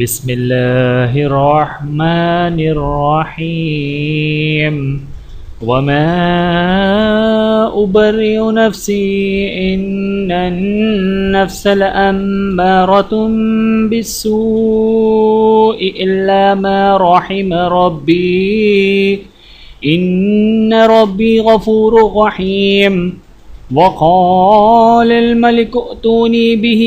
بسم الله الرحمن الرحيم وما أبرئ نفسي إن النفس لأمارة بالسوء إلا ما رحم ربي إن ربي غفور رحيم. وقال الملك ائتوني به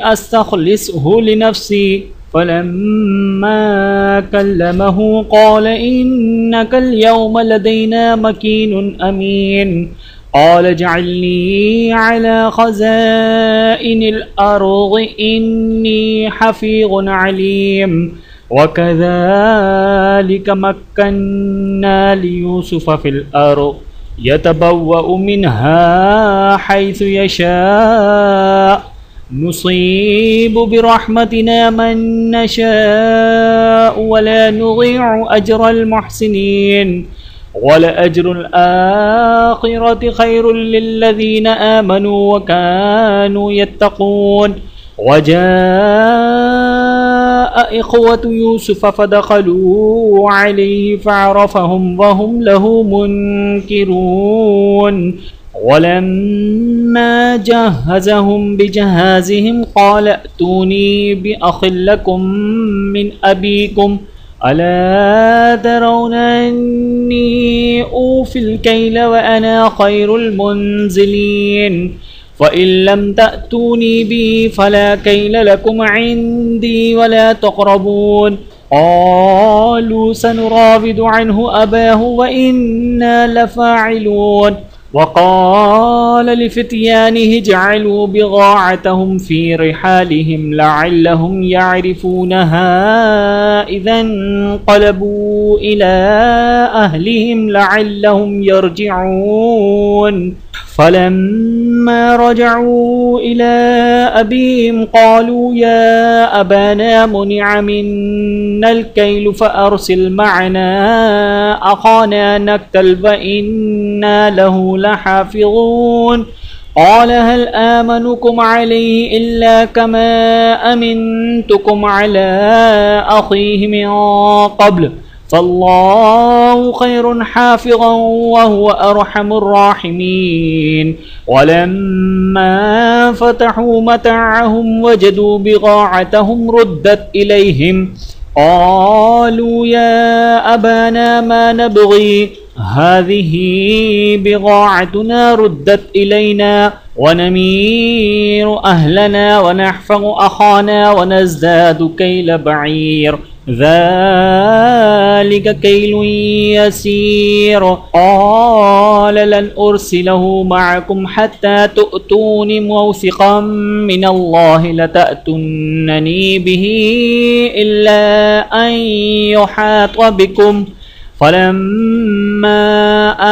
أستخلصه لنفسي فلما كلمه قال إنك اليوم لدينا مكين أمين. قال اجعلني على خزائن الأرض إني حفيظ عليم. وكذلك مكنا ليوسف في الأرض يتبوأ منها حيث يشاء نصيب برحمتنا من نشاء ولا نضيع أجر المحسنين ولأجر الآخرة خير للذين آمنوا وكانوا يتقون. وجاء إخوة يوسف فدخلوا عليه فعرفهم وهم له منكرون. ولما جهزهم بجهازهم قال ائتوني بأخ لكم من أبيكم ألا ترون أني أوفي الكيل وأنا خير المنزلين فإن لم تأتوني بي فلا كيل لكم عندي ولا تقربون. قالوا سنراود عنه أباه وإنا لفاعلون. وقال لفتيانه اجعلوا بضاعتهم في رحالهم لعلهم يعرفونها إذا انقلبوا إلى أهلهم لعلهم يرجعون. فلما رجعوا إلى أبيهم قالوا يا أبانا منع منا الكيل فأرسل معنا أخانا نكتل وإنا له لحافظون. قال هل آمنكم عليه إلا كما أمنتكم على أخيه من قبل فالله خير حافظا وهو أرحم الراحمين. ولما فتحوا متاعهم وجدوا بضاعتهم ردت إليهم قالوا يا أبانا ما نبغي هذه بضاعتنا ردت إلينا ونمير أهلنا ونحفظ أخانا ونزداد كيل بعير ذلك كيل يسير. قال لن أرسله معكم حتى تؤتون موثقا من الله لتأتونني به إلا أن يحاط بكم. فلما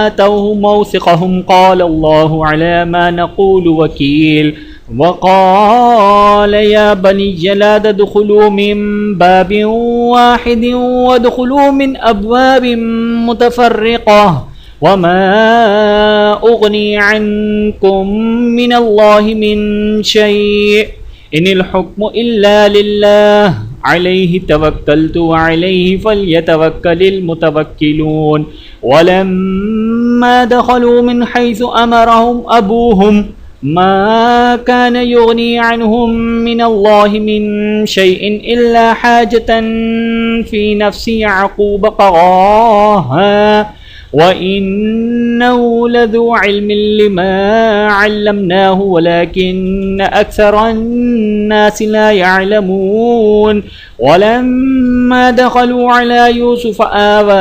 آتوه موثقهم قال الله على ما نقول وكيل. وقال يا بني لا تدخلوا من باب واحد وادخلوا من أبواب متفرقة وما أغني عنكم من الله من شيء إن الحكم إلا لله عليه توكلت وعليه فليتوكل المتوكلون. ولما دخلوا من حيث أمرهم أبوهم ما كان يغني عنهم من الله من شيء إلا حاجة في نفس يعقوب قضاها وإنه لذو علم لما علمناه ولكن أكثر الناس لا يعلمون. ولما دخلوا على يوسف آوى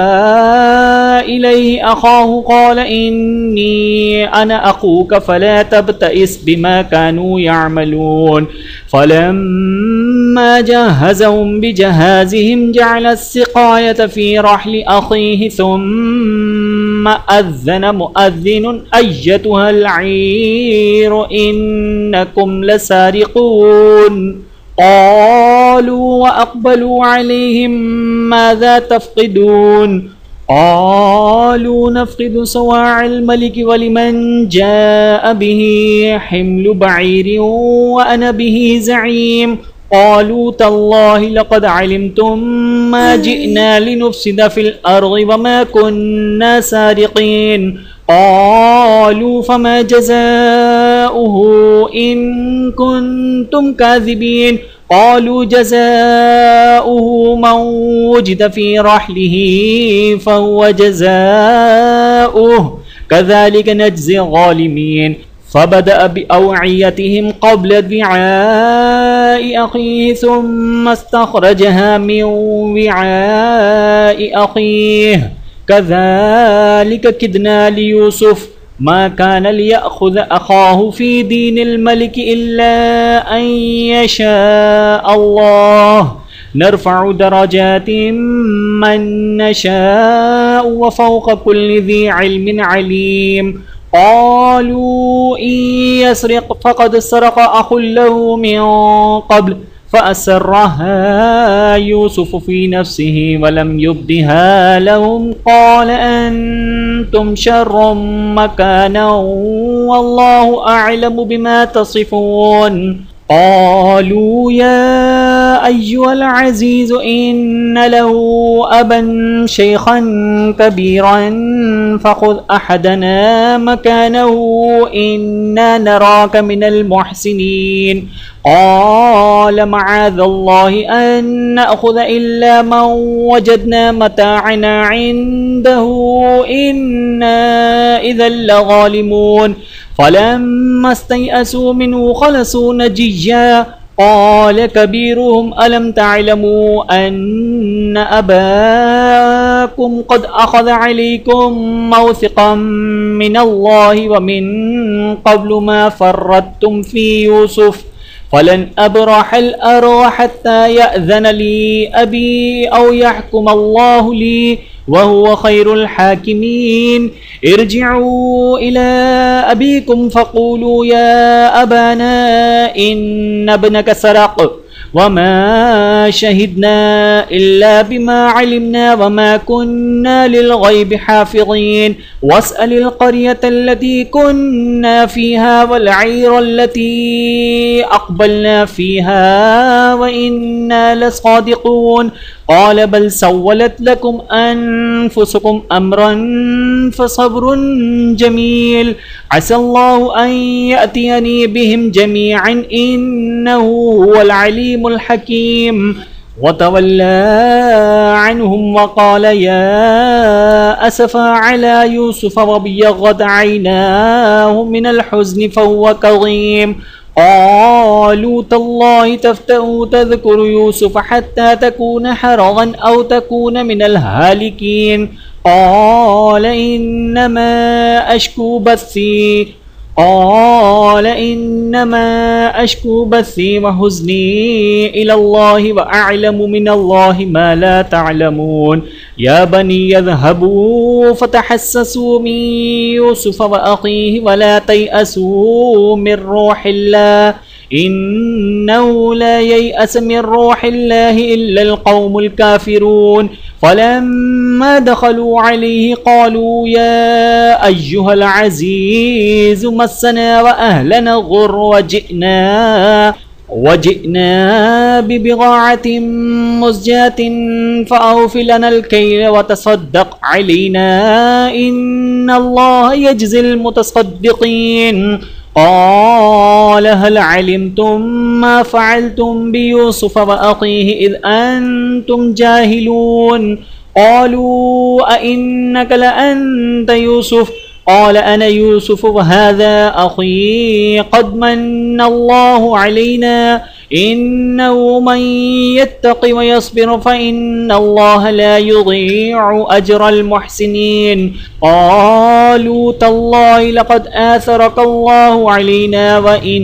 إليه أخاه قال إني أنا أخوك فلا تبتئس بما كانوا يعملون. فلما جهزهم بجهازهم جعل السقاية في رحل أخيه ثم أذن مؤذن أيتها العير إنكم لسارقون. قالوا وأقبلوا عليهم ماذا تفقدون قالوا نفقد صواع الملك ولمن جاء به حمل بعير وأنا به زعيم. قالوا تالله لقد علمتم ما جئنا لنفسد في الأرض وما كنا سارقين. قالوا فما جزاؤه إن كنتم كاذبين. قالوا جزاؤه من وجد في رحله فهو جزاؤه كذلك نجزي الظالمين. فبدأ بأوعيتهم قبل وعاء أخيه ثم استخرجها من وعاء أخيه كذلك كدنا ليوسف ما كان ليأخذ أخاه في دين الملك إلا أن يشاء الله نرفع درجات من نشاء وفوق كل ذي علم عليم. قالوا إن يسرق فقد سرق أخ له من قبل فأسرها يوسف في نفسه ولم يبدها لهم قال أنتم شر مكانا والله أعلم بما تصفون. قالوا يا أيها العزيز إن له أبا شيخا كبيرا فخذ أحدنا مكانه إنا نراك من المحسنين. قال معاذ الله أن نأخذ إلا من وجدنا متاعنا عنده إنا إذا لظالمون. فلما استيئسوا منه خلصوا نجيا. قال كبيرهم ألم تعلموا أن أباكم قد أخذ عليكم موثقا من الله ومن قبل ما فرطتم في يوسف فلن أبرح الأرض حتى يأذن لي أبي أو يحكم الله لي وهو خير الحاكمين. ارجعوا إلى أبيكم فقولوا يا أبانا إن ابنك سرق وما شهدنا إلا بما علمنا وما كنا للغيب حافظين. واسأل القرية التي كنا فيها والعير التي أقبلنا فيها وإنا لصادقون. قال بل سولت لكم أنفسكم أمرا فصبر جميل عسى الله أن يأتيني بهم جميعا إنه هو العليم الحكيم. وتولى عنهم وقال يا أسفا على يوسف وابيضت عيناه من الحزن فهو كظيم. قالوا تالله تفتأ تذكر يوسف حتى تكون حرضا أو تكون من الهالكين. قال إنما أشكو بثي وحزني إلى الله وأعلم من الله ما لا تعلمون. يا بني يذهبوا فتحسسوا من يوسف وأخيه ولا تيأسوا من روح الله إنه لا ييأس من روح الله إلا القوم الكافرون. فلما دخلوا عليه قالوا يا أيها العزيز مسنا وأهلنا الضر وجئنا ببضاعة مزجاة فأوف لنا الكيل وتصدق علينا إن الله يجزي المتصدقين. قال هل علمتم ما فعلتم بيوسف وأخيه إذ أنتم جاهلون. قالوا أئنك لأنت يوسف قال أنا يوسف وهذا أخي قد من الله علينا إنه من يتق ويصبر فإن الله لا يضيع أجر المحسنين. قالوا تالله لقد آثرك الله علينا وإن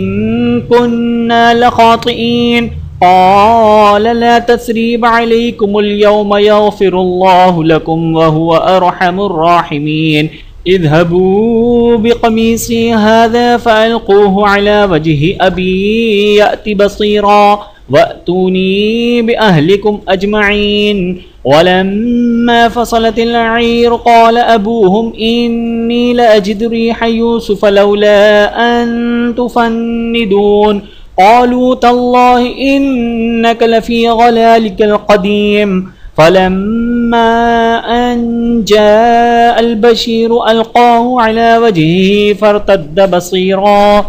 كنا لخاطئين. قال لا تثريب عليكم اليوم يغفر الله لكم وهو أرحم الراحمين. اذهبوا بقميصي هذا فألقوه على وجه أبي يأت بصيرا وأتوني بأهلكم أجمعين. ولما فصلت العير قال أبوهم إني لأجد ريح يوسف لولا أن تفندون. قالوا تالله إنك لفي ضلالك القديم فلما أن جاء البشير ألقاه على وجهه فارتد بصيرا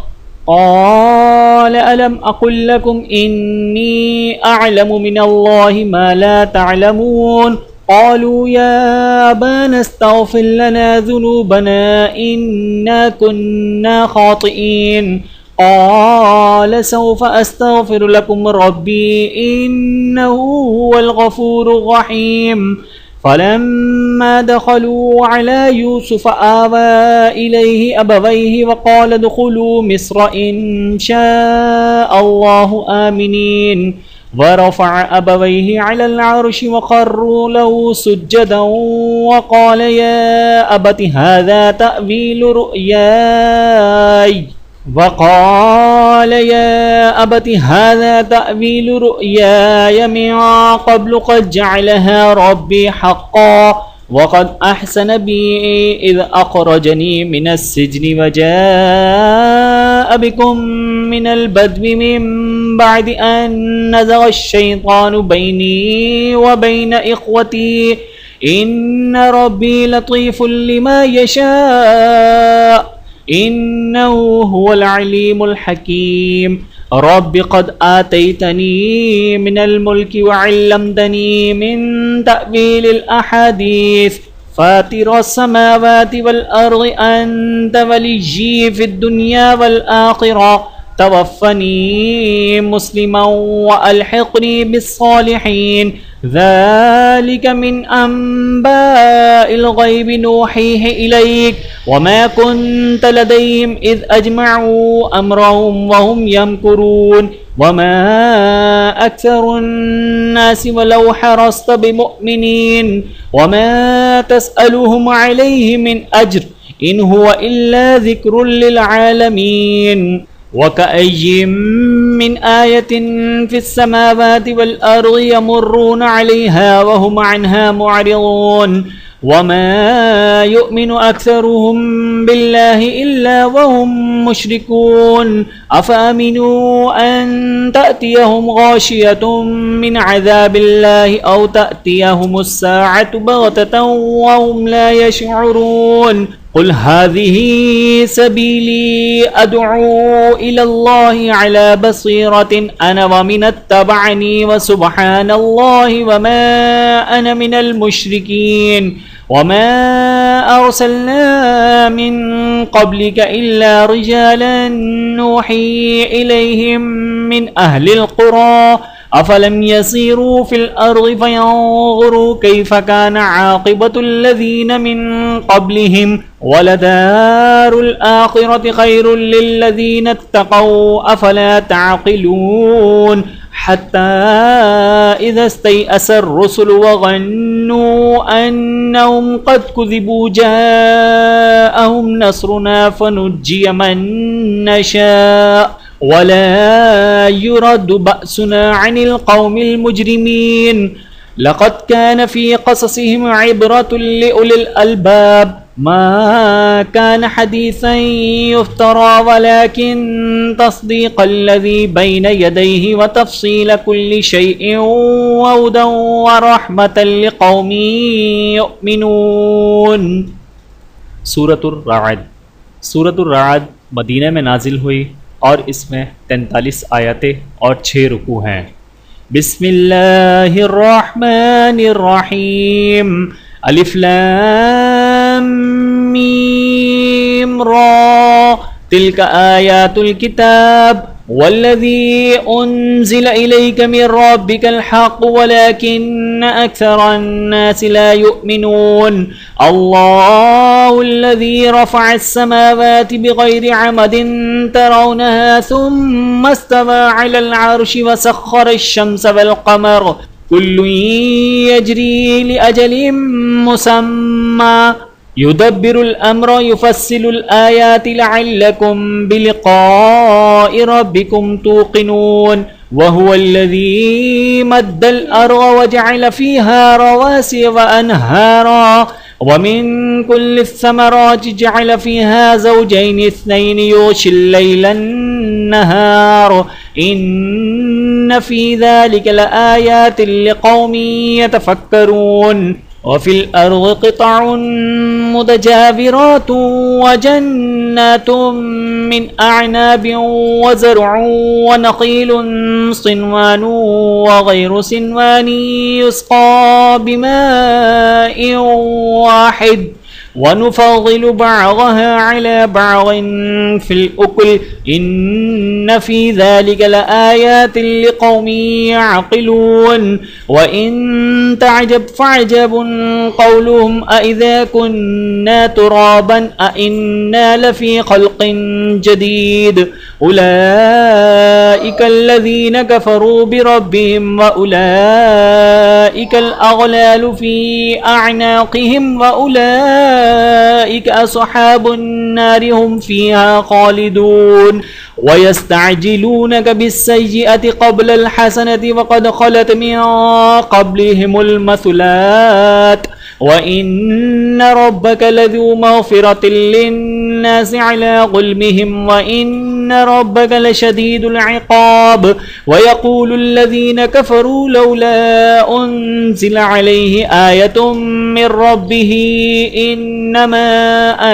قال ألم أقل لكم إني أعلم من الله ما لا تعلمون قالوا يا أبانا استغفر لنا ذنوبنا إنا كنا خاطئين قال سوف أستغفر لكم ربي إنه هو الغفور الرحيم فلما دخلوا على يوسف آوى إليه أبويه وقال ادخلوا مصر إن شاء الله آمنين ورفع أبويه على العرش وخروا له سجدا وقال يا أبت هذا تأويل رؤياي من قبل قد جعلها ربي حقا وقد أحسن بي إذ أخرجني من السجن وجاء بكم من البدو من بعد أن نزغ الشيطان بيني وبين إخوتي إن ربي لطيف لما يشاء إنه هو العليم الحكيم رب قد آتيتني من الملك وعلمتني من تأويل الأحاديث فاطر السماوات والأرض أنت وليي في الدنيا والآخرة توفني مسلما وألحقني بالصالحين ذلك من أنباء الغيب نوحيه إليك وما كنت لديهم إذ أجمعوا أمرهم وهم يمكرون وما أكثر الناس ولو حرصت بمؤمنين وما تسألهم عليه من أجر إن هو إلا ذكر للعالمين وكأي من آية في السماوات والأرض يمرون عليها وهم عنها معرضون وما يؤمن أكثرهم بالله إلا وهم مشركون أفأمنوا أن تأتيهم غاشية من عذاب الله أو تأتيهم الساعة بغتة وهم لا يشعرون قل هذه سبيلي أدعو إلى الله على بصيرة أنا ومن اتبعني وسبحان الله وما أنا من المشركين وما أرسلنا من قبلك إلا رجالا نوحي إليهم من أهل القرى أفلم يسيروا في الأرض فينظروا كيف كان عاقبة الذين من قبلهم ولدار الآخرة خير للذين اتقوا أفلا تعقلون حتى إذا استيأس الرسل وظنوا أنهم قد كذبوا جاءهم نصرنا فنجي من نشاء ولا يرد بأسنا عن القوم المجرمين لقد كان في قصصهم عبرة لأولي الألباب ما كان حديثا يفترى ولكن تصديق الذي بين يديه وتفصيل كل شيء وهدى ورحمة لقوم يؤمنون सूरतुर राद मदीना में नाजिल हुई और इसमें 43 आयतें और 6 रुकू हैं। बिस्मिल्लाहिर्रहमानिर्रहीम अलिफ लाम मीम रा तिल्का आयातुल किताब वल्लज़ी उन्ज़िला इलैका मिन रब्बिकल हक़्क़ु वलाकिन्न अक्सरन्नासि ला युमिनून अल्लाहुल्लज़ी रफ़अस समावाति बिग़ैरि अमदिन तरौनहा सुम्मा इस्तवा अलल अर्शि वसख़्ख़रश शम्स वल क़मर कुल्लुन यजरी लिअजलिन मुसम्मा युदब्बिरुल अम्र युफस्सिलुल आयाति लअल्लकुम बिलिक़ाइ रब्बिकुम तूक़िनून वहुवल्लज़ी मद्दल अर्ज़ वजअल फ़ीहा रवासिय वअन्हारा वमिन कुल्लि थमराति जअल फ़ीहा ज़ौजैनि इस्नैनि युग़शिल लैला अन्नहार إن في ذلك لآيات لقوم يتفكرون وفي الأرض قطع متجاورات وجنات من أعناب وزرع ونخيل صنوان وغير صنوان يسقى بماء واحد ونفضل بعضها على بعض في الأكل إن في ذلك لآيات لقوم يعقلون وإن تعجب فعجب قولهم أإذا كنا ترابا أإنا لفي خلق جديد أولئك الذين كفروا بربهم وأولئك الأغلال في أعناقهم وأولئك أصحاب النار هم فيها خالدون ويستعجلونك بالسيئة قبل الحسنة وقد خلت من قبلهم المثلات وإن ربك لذو مغفرة للناس على ظلمهم وإن ربك لشديد العقاب ويقول الذين كفروا لولا أنزل عليه آية من ربه إنما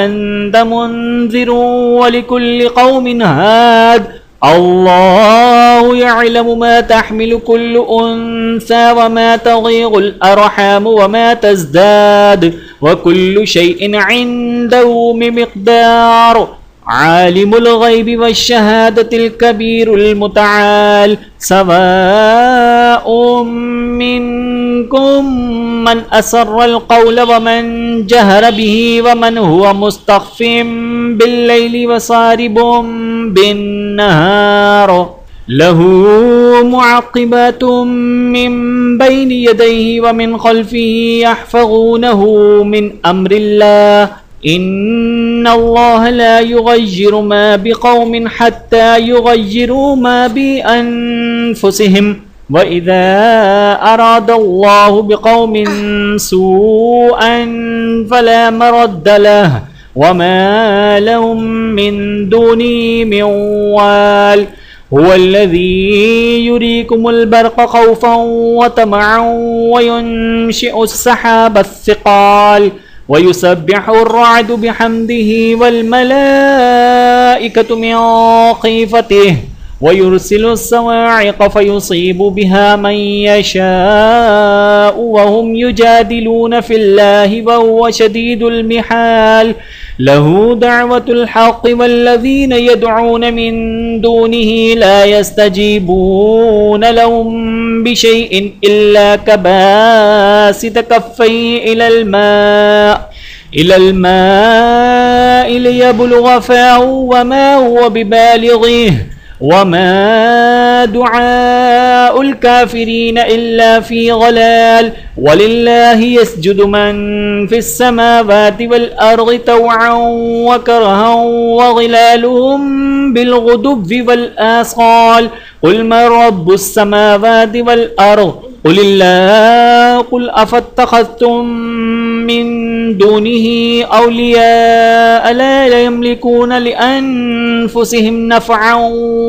أنت منذر ولكل قوم هاد الله يعلم ما تحمل كل أنثى وما تغيض الأرحام وما تزداد وكل شيء عنده بمقدار عالم الغيب والشهادة الكبير المتعال سواء منكم من أسر القول ومن جهر به ومن هو مستخف بالليل وسارب بالنهار له معقبات من بين يديه ومن خلفه يحفظونه من أمر الله إن الله لا يغير ما بقوم حتى يغيروا ما بأنفسهم وإذا أراد الله بقوم سوءا فلا مرد له وما لهم من دونه من وال هو الذي يريكم البرق خوفا وطمعا وينشئ السحاب الثقال ويسبح الرعد بحمده والملائكة من خيفته ويرسل الصواعق فيصيب بها من يشاء وهم يجادلون في الله وهو شديد المحال له دعوة الحق والذين يدعون من دونه لا يستجيبون لهم بشيء إلا كباسط كفيه إلى الماء ليبلغ فاه وما هو ببالغه وما دعاء الكافرين إلا في ضلال ولله يسجد من في السماوات والأرض طوعا وكرها وظلالهم بالغدو والآصال قل من رب السماوات والأرض قل الله قل أفاتخذتم من دونه أولياء لا يملكون لأنفسهم نفعا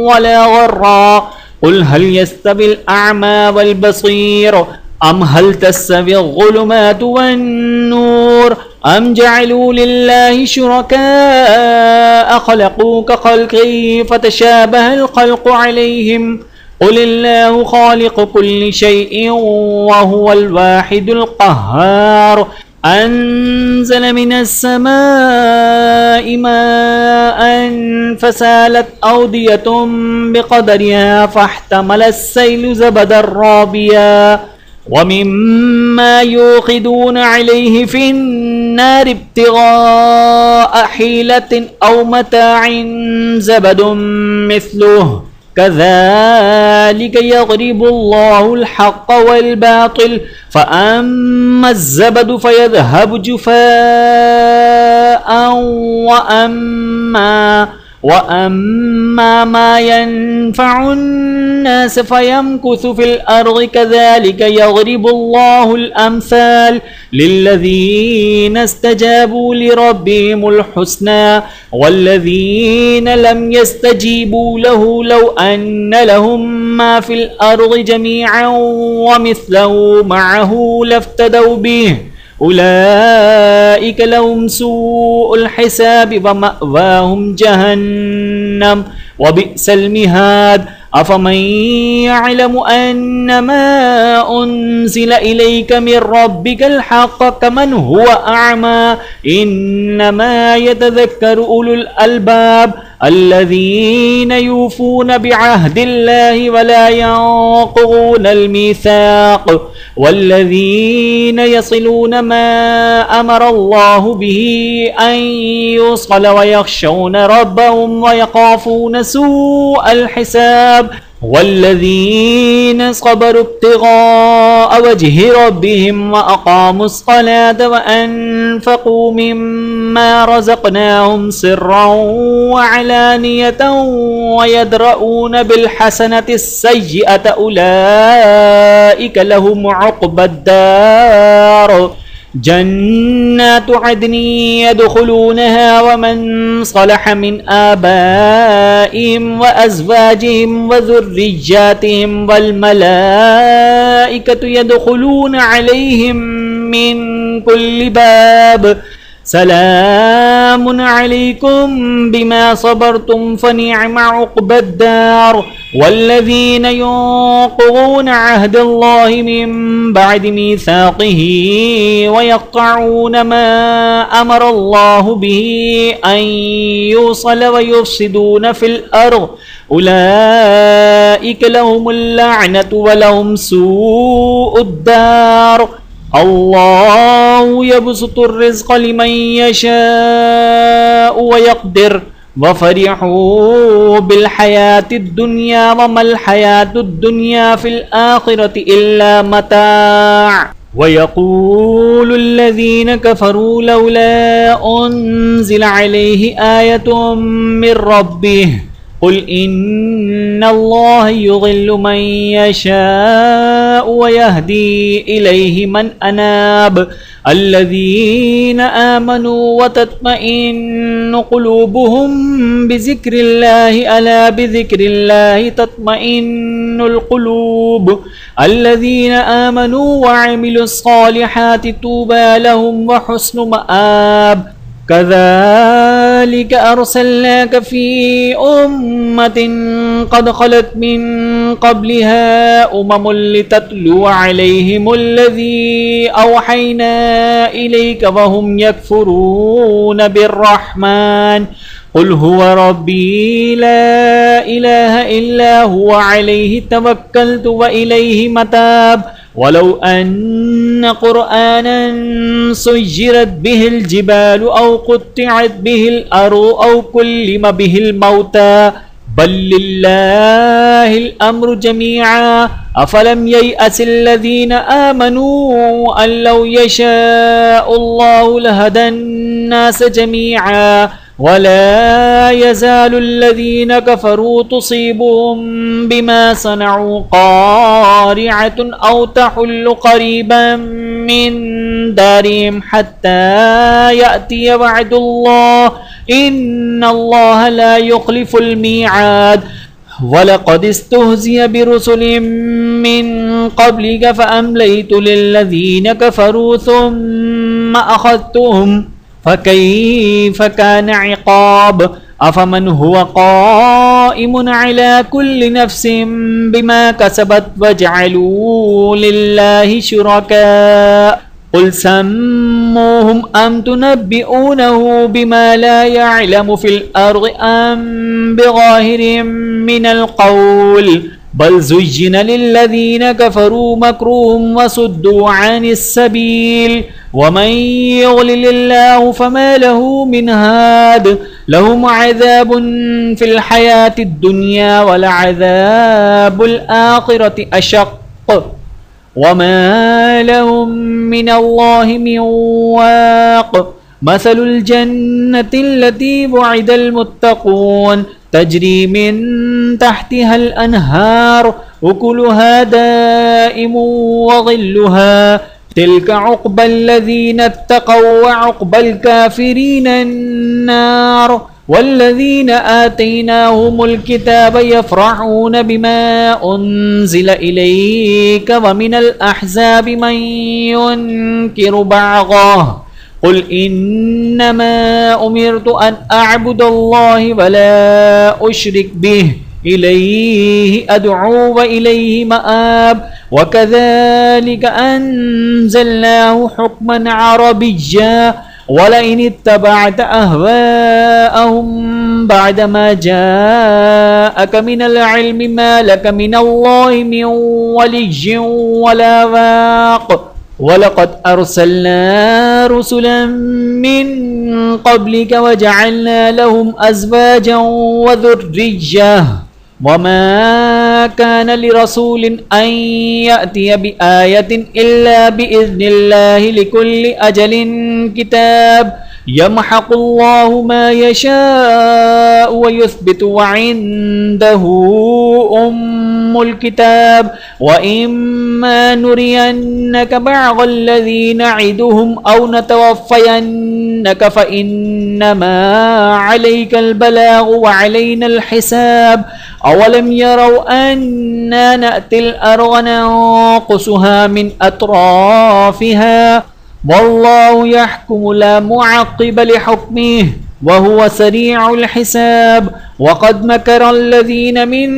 ولا ضرا قل هل يستوي الأعمى والبصير أم هل تستوي الظلمات والنور أم جعلوا لله شركاء خلقوا كخلقه فتشابه الخلق عليهم قل الله خالق كل شيء وهو الواحد القهار أنزل من السماء ماء فسالت أودية بقدرها فاحتمل السيل زبدا رابيا ومما يوقدون عليه في النار ابتغاء حيلة أو متاع زبد مثله كذلك يضرب الله الحق والباطل فأما الزبد فيذهب جفاء وأما ما ينفع الناس فيمكث في الأرض كذلك يضرب الله الأمثال للذين استجابوا لربهم الحسنى والذين لم يستجيبوا له لو أن لهم ما في الأرض جميعا ومثله معه لافتدوا به أولئك لهم سوء الحساب ومأواهم جهنم وبئس المهاد أفمن يعلم أنما أنزل إليك من ربك الحق كمن هو أعمى إنما يتذكر أولو الألباب الذين يوفون بعهد الله ولا ينقضون الميثاق والذين يصلون ما أمر الله به أن يوصل ويخشون ربهم ويخافون سوء الحساب والذين صبروا ابتغاء وجه ربهم وأقاموا الصلاة وأنفقوا مما رزقناهم سرا وعلانية ويدرؤون بالحسنة السيئة أولئك لهم عقبى الدار جنات عدن يدخلونها ومن صلح من آبائهم وأزواجهم وذرياتهم والملائكة يدخلون عليهم من كل باب سلام عليكم بما صبرتم فنعم عقبى الدار والذين ينقضون عهد الله من بعد ميثاقه ويقطعون ما أمر الله به أن يوصل ويفسدون في الأرض أولئك لهم اللعنة ولهم سوء الدار الله يبسط الرزق لمن يشاء ويقدر وفرحوا بالحياة الدنيا وما الحياة الدنيا في الآخرة إلا متاع ويقول الذين كفروا لولا أنزل عليه آية من ربه قل إن الله يضل من يشاء ويهدي إليه من أناب الذين آمنوا وتطمئن قلوبهم بذكر الله ألا بذكر الله تطمئن القلوب الذين آمنوا وعملوا الصالحات طوبى لهم وحسن مآب كذلك أرسلناك في أمة قد خلت من قبلها لتتلو عليهم الذي أوحينا إليك وهم يكفرون بالرحمن قل هو ربي لا إله إلا هو عليه توكلت وإليه متاب ولو أن قرآنا سيرت به الجبال أو قطعت به الأرض أو كلم به الموتى بل لله الأمر جميعا أفلم ييأس الذين آمنوا أن لو يشاء الله لهدى الناس جميعا ولا يزال الذين كفروا تصيبهم بما صنعوا قارعة أو تحل قريبا من دارهم حتى يأتي وعد الله إن الله لا يخلف الميعاد ولقد استهزئ برسل من قبلك فأمليت للذين كفروا ثم أخذتهم فكيف كان عقاب أفمن هو قائم على كل نفس بما كسبت وجعلوا لله شركاء قل سموهم أم تنبئونه بما لا يعلم في الأرض أم بظاهر من القول بل زين للذين كفروا مكرهم وصدوا عن السبيل ومن يضلل الله فما له من هاد لهم عذاب في الحياة الدنيا ولعذاب الآخرة أشق وما لهم من الله من واق مثل الجنة التي وعد المتقون تجري من تحتها الأنهار أكلها دائم وظلها تلك عقبى الذين اتقوا وعقبى الكافرين النار والذين آتيناهم الكتاب يفرحون بما أنزل إليك ومن الأحزاب من ينكر بعضه قل إنما أمرت أن أعبد الله ولا أشرك به إليه أدعو وإليه مآب وكذلك أنزلناه حكما عربيا ولئن اتبعت أهواءهم بعدما جاءك من العلم ما لك من الله من ولي ولا واق ولقد أرسلنا رسلا من قبلك وجعلنا لهم أزواجا وذرية وما كان لرسول أن يأتي بآية إلا بإذن الله لكل أجل كتاب يمحق الله ما يشاء ويثبت وعنده أم الكتاب وإما نرينك بعض الذي نعدهم أو نتوفينك فإنما عليك البلاغ وعلينا الحساب أولم يروا أنا نأتي الأرض ننقصها من أطرافها والله يحكم لا معقب لحكمه وهو سريع الحساب وقد مكر الذين من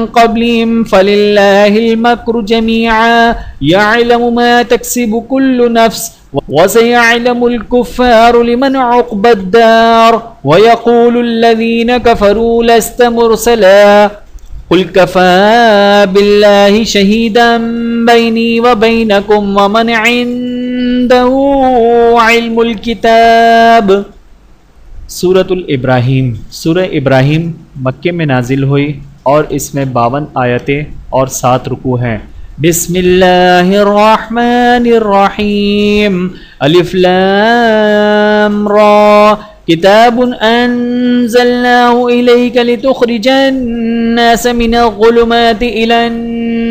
قبلهم فلله المكر جميعا يعلم ما تكسب كل نفس وسيعلم الكفار لمن عقبى الدار ويقول الذين كفروا لست مرسلا قل كفى بالله شهيدا بيني وبينكم ومن عنده علم الكتاب सूरतुल इब्राहीम सूरह इब्राहीम मक्के में नाजिल हुई और इसमें 52 आयतें और 7 रुकू हैं। बिस्मिल्लाहिर्रहमानिर्रहीम अलिफ लाम रा किताब अंज़लनाहु इलैका लितुख़रिजन नास मिनल ज़ुलुमाति इलन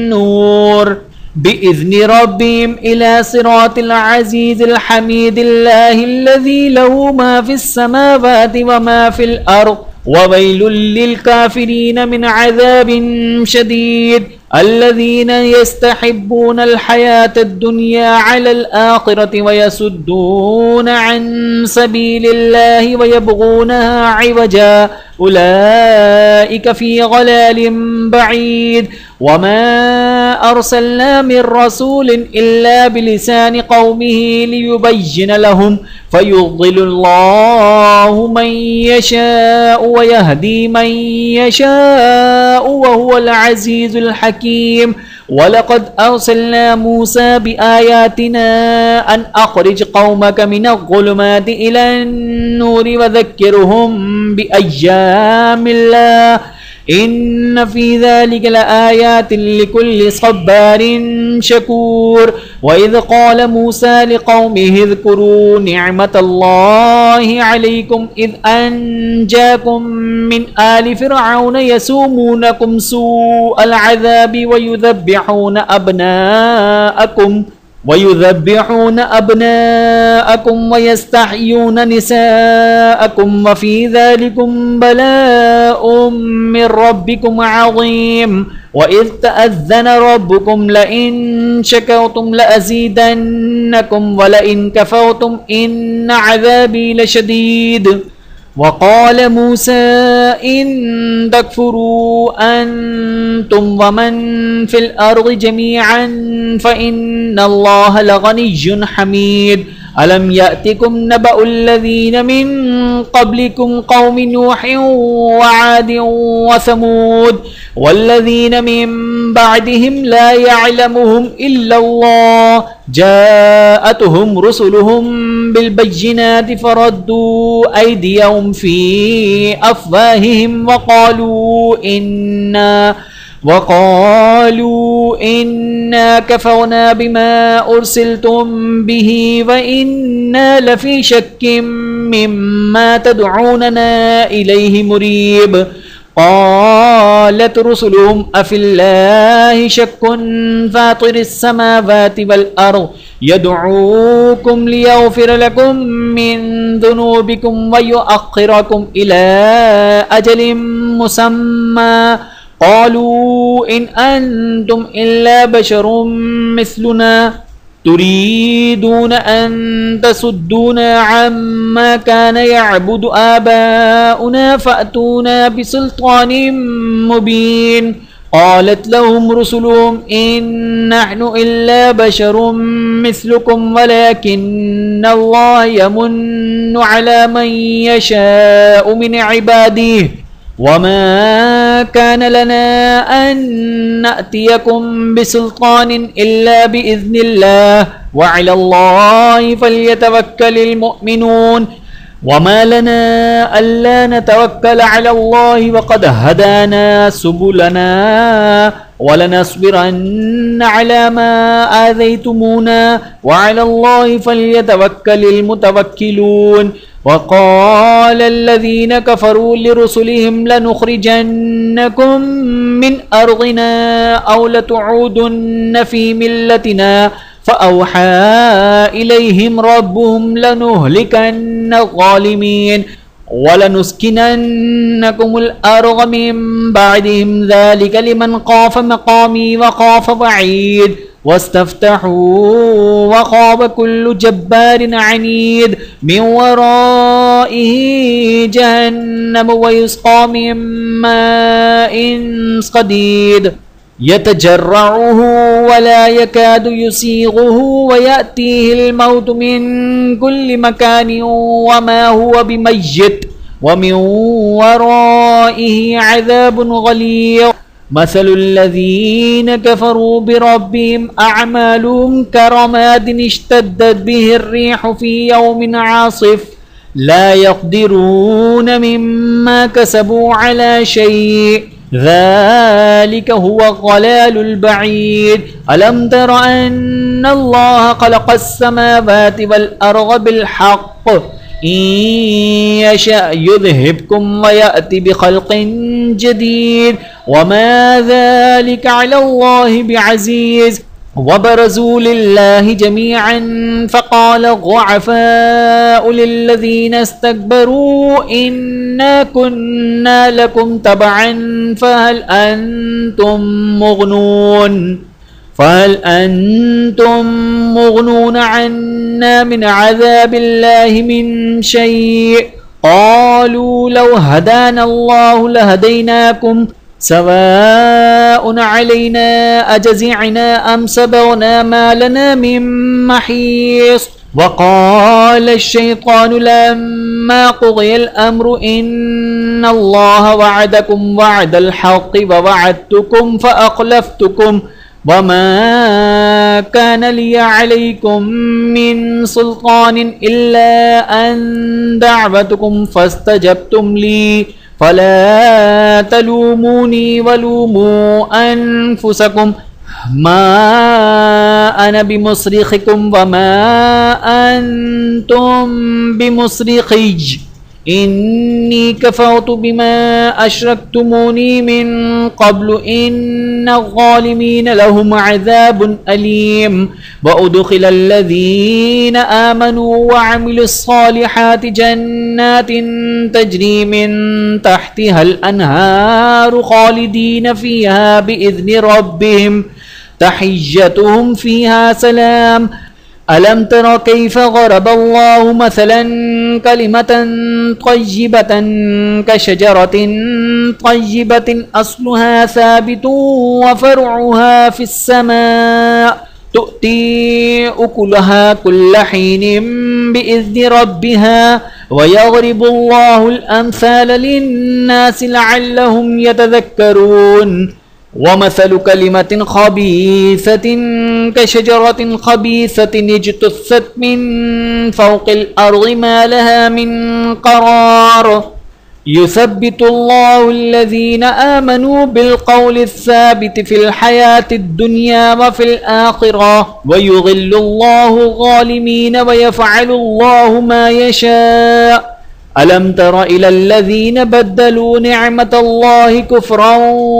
नूर بإذن ربهم إلى صراط العزيز الحميد الله الذي له ما في السماوات وما في الأرض وويل للكافرين من عذاب شديد الذين يستحبون الحياة الدنيا على الآخرة ويصدون عن سبيل الله ويبغونها عوجا أولئك في ضلال بعيد وما أرسلنا من رسول إلا بلسان قومه ليبين لهم فيضل الله من يشاء ويهدي من يشاء وهو العزيز الحكيم ولقد أرسلنا موسى بآياتنا أن أخرج قومك من الظلمات إلى النور وذكرهم بأيام الله إن في ذلك لآيات لكل صبار شكور وإذ قال موسى لقومه اذكروا نعمة الله عليكم إذ أنجاكم من آل فرعون يسومونكم سوء العذاب ويذبحون أبناءكم ويستحيون نساءكم وفي ذلكم بلاء من ربكم عظيم وإذ تأذن ربكم لئن شكرتم لأزيدنكم ولئن كفرتم إن عذابي لشديد وقال موسى إن تكفروا أنتم ومن في الأرض جميعا فإن الله لغني حميد ألم يأتكم نبأ الذين من قبلكم قوم نوح وعاد وثمود والذين من بعدهم لا يعلمهم إلا الله جاءتهم رسلهم بالبينات فردوا أيديهم في أفواههم وقالوا إنا كفرنا بما أرسلتم به وإنا لفي شك مما تدعوننا إليه مريب. قالت رسلهم أفي الله شك فاطر السماوات والأرض يدعوكم ليغفر لكم من ذنوبكم ويؤخركم إلى أجل مسمى قالوا إن أنتم إلا بشر مثلنا تريدون أن تصدونا عما كان يعبد آباؤنا فأتونا بسلطان مبين. قالت لهم رسلهم إن نحن إلا بشر مثلكم ولكن الله يمن على من يشاء من عباده وما كان لنا أن نأتيكم بسلطان إلا بإذن الله وعلى الله فليتوكل المؤمنون. وما لنا ألا نتوكل على الله وقد هدانا سبلنا ولنصبرن على ما آذيتمونا وعلى الله فليتوكل المتوكلون. وقال الذين كفروا لرسلهم لنخرجنكم من أرضنا أو لتعودن في ملتنا فأوحى إليهم ربهم لنهلكن الظالمين ولنسكننكم الأرض من بعدهم ذلك لمن خاف مقامي وخاف وعيد. واستفتحوا وخاب كل جبار عنيد من ورائه جهنم ويسقى من ماء صديد يتجرعه ولا يكاد يسيغه ويأتيه الموت من كل مكان وما هو بميت ومن ورائه عذاب غليظ. مثل الذين كفروا بربهم أعمالهم كرماد اشتدت به الريح في يوم عاصف لا يقدرون مما كسبوا على شيء ذلك هو الضلال البعيد. ألم تر أن الله خلق السماوات والأرض بالحق إن يشأ يذهبكم ويأتي بخلق جديد وما ذلك على الله بعزيز. وبرزوا لله جميعا فقال الضعفاء للذين استكبروا إنا كنا لكم تبعا فهل أنتم مغنون عنا من عذاب الله من شيء. قالوا لو هدانا الله لهديناكم سواء علينا أجزعنا أم صبرنا ما لنا من محيص. وقال الشيطان لما قضي الأمر إن الله وعدكم وعد الحق ووعدتكم فأخلفتكم وما كان لي عليكم من سلطان إلا أن دعوتكم فاستجبتم لي فلا تلوموني ولوموا أنفسكم ما أنا بمصرخكم وما أنتم بمصرخي إني كفرت بما أشركتموني من قبل إن الظالمين لهم عذاب أليم. وأدخل الذين آمنوا وعملوا الصالحات جنات تجري من تحتها الأنهار خالدين فيها بإذن ربهم تحيتهم فيها سلام. ألم تر كيف ضرب الله مثلا كلمة طيبة كشجرة طيبة أصلها ثابت وفرعها في السماء تؤتي أكلها كل حين بإذن ربها ويضرب الله الأمثال للناس لعلهم يتذكرون. ومثل كلمة خبيثة كشجرة خبيثة اجتثت من فوق الأرض ما لها من قرار يثبت الله الذين آمنوا بالقول الثابت في الحياة الدنيا وفي الآخرة ويضل الله الظالمين ويفعل الله ما يشاء ألم تر إلى الذين بدلوا نعمة الله كفرا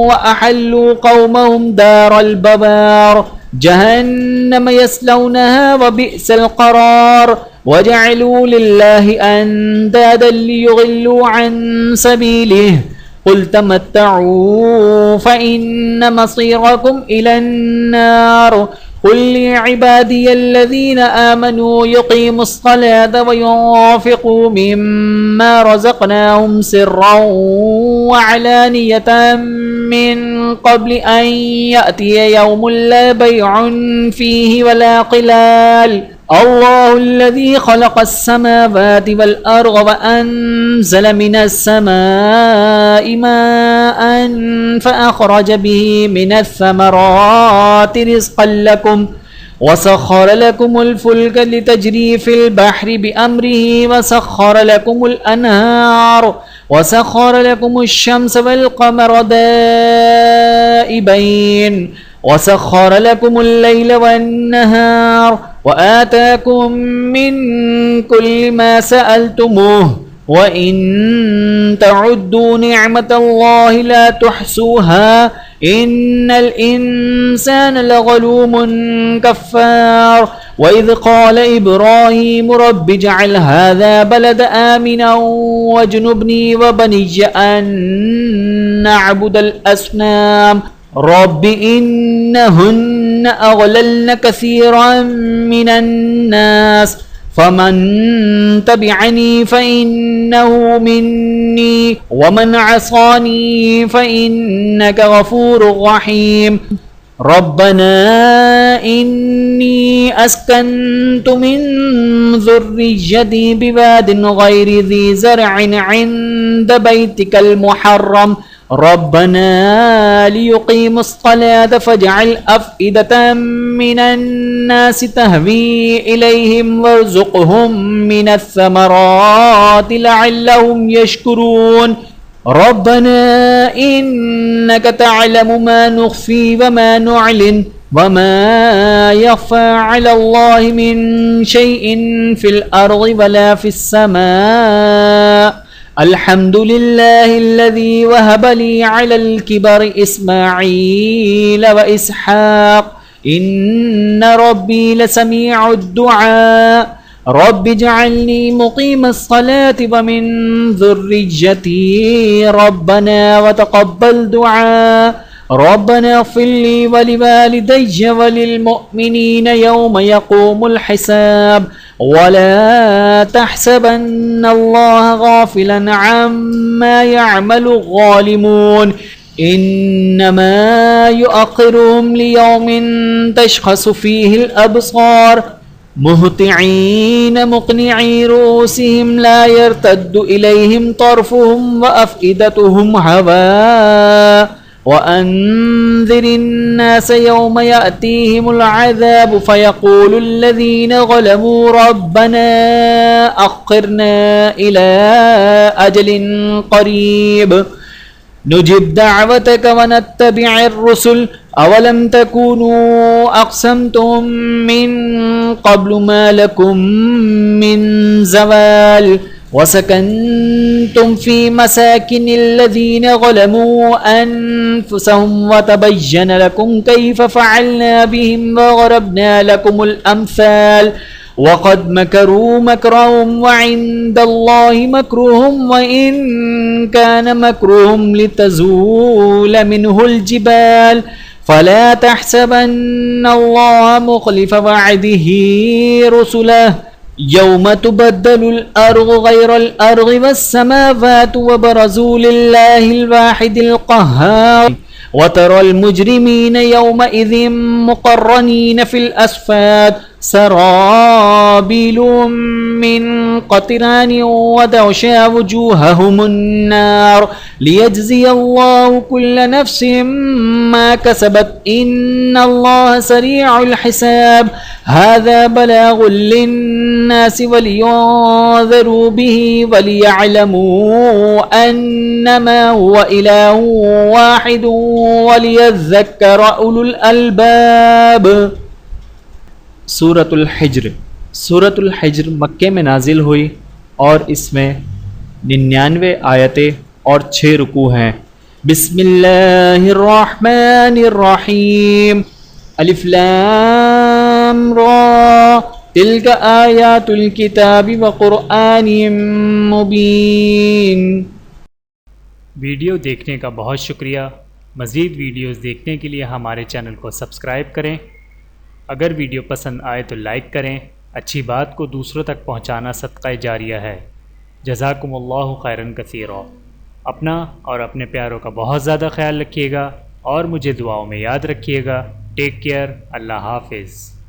وأحلوا قومهم دار البوار جهنم يصلونها وبئس القرار وجعلوا لله أندادا ليضلوا عن سبيله قل تمتعوا فإن مصيركم إلى النار قل لعبادي الذين آمنوا يقيموا الصلاة وينفقوا مما رزقناهم سرا وعلانية من قبل أن يأتي يوم لا بيع فيه ولا خلال الله الذي خلق السماوات والأرض وأنزل من السماء ماء فأخرج به من الثمرات رزقا لكم وسخر لكم الفلك لتجري في البحر بأمره وسخر لكم الأنهار وسخر لكم الشمس والقمر دائبين وسخر لكم الليل والنهار وآتاكم من كل ما سألتموه وإن تعدوا نعمة الله لا تحصوها إن الإنسان لظلوم كفار وإذ قال إبراهيم رب اجعل هذا بلد آمنا واجنبني وبني أن نعبد الأصنام رب إنهن أضللن كثيرا من الناس فمن تبعني فإنه مني ومن عصاني فإنك غفور رحيم ربنا إني أسكنت من ذريتي بواد غير ذي زرع عند بيتك المحرم ربنا ليقيموا الصلاة فاجعل أفئدة من الناس تهوي إليهم وارزقهم من الثمرات لعلهم يشكرون ربنا إنك تعلم ما نخفي وما نعلن وما يخفى على الله من شيء في الأرض ولا في السماء الحمد لله الذي وهب لي على الكبر إسماعيل وإسحاق إن ربي لسميع الدعاء رب اجعلني مقيم الصلاة ومن ذريتي ربنا وتقبل دعاء ربنا اغفر لي ولوالدي وللمؤمنين يوم يقوم الحساب ولا تحسبن الله غافلا عما يعمل الظالمون إنما يؤخرهم ليوم تشخص فيه الأبصار مهطعين مقنعي رؤوسهم لا يرتد إليهم طرفهم وأفئدتهم هواء وأنذر الناس يوم يأتيهم العذاب فيقول الذين ظلموا ربنا أخرنا إلى أجل قريب نجب دعوتك ونتبع الرسل أولم تكونوا أقسمتم من قبل ما لكم من زوال وسكنتم في مساكن الذين ظلموا أنفسهم وتبين لكم كيف فعلنا بهم وضربنا لكم الأمثال وقد مكروا مكرهم وعند الله مكرهم وإن كان مكرهم لتزول منه الجبال فلا تحسبن الله مخلف وعده رسله يوم تبدل الأرض غير الأرض والسماوات وبرزوا لله الواحد القهار وترى المجرمين يومئذ مقرنين في الأصفاد سرابيل من قطران وتغشى وجوههم النار ليجزي الله كل نفس ما كسبت إن الله سريع الحساب هذا بلاغ للناس ولينذروا به وليعلموا أنما هو إله واحد وليذكر أولو الألباب। सूरतुल हिज्र। सूरतुल हिज्र मक्के में नाजिल हुई और इसमें 99 आयतें और 6 रुकू हैं। बिस्मिल्लाहिर्रहमानिर्रहीम अलिफ लाम रा तिल्क आयातुल किताबि व क़ुरआनिम मुबीन। वीडियो देखने का बहुत शुक्रिया। मज़ीद वीडियोज़ देखने के लिए हमारे चैनल को सब्सक्राइब करें। अगर वीडियो पसंद आए तो लाइक करें। अच्छी बात को दूसरों तक पहुंचाना सदक़ा जारिया है। जज़ाकुमुल्लाहु खैरन कसीरा। अपना और अपने प्यारों का बहुत ज़्यादा ख्याल रखिएगा और मुझे दुआओं में याद रखिएगा। Take care. अल्लाह हाफ़िज़।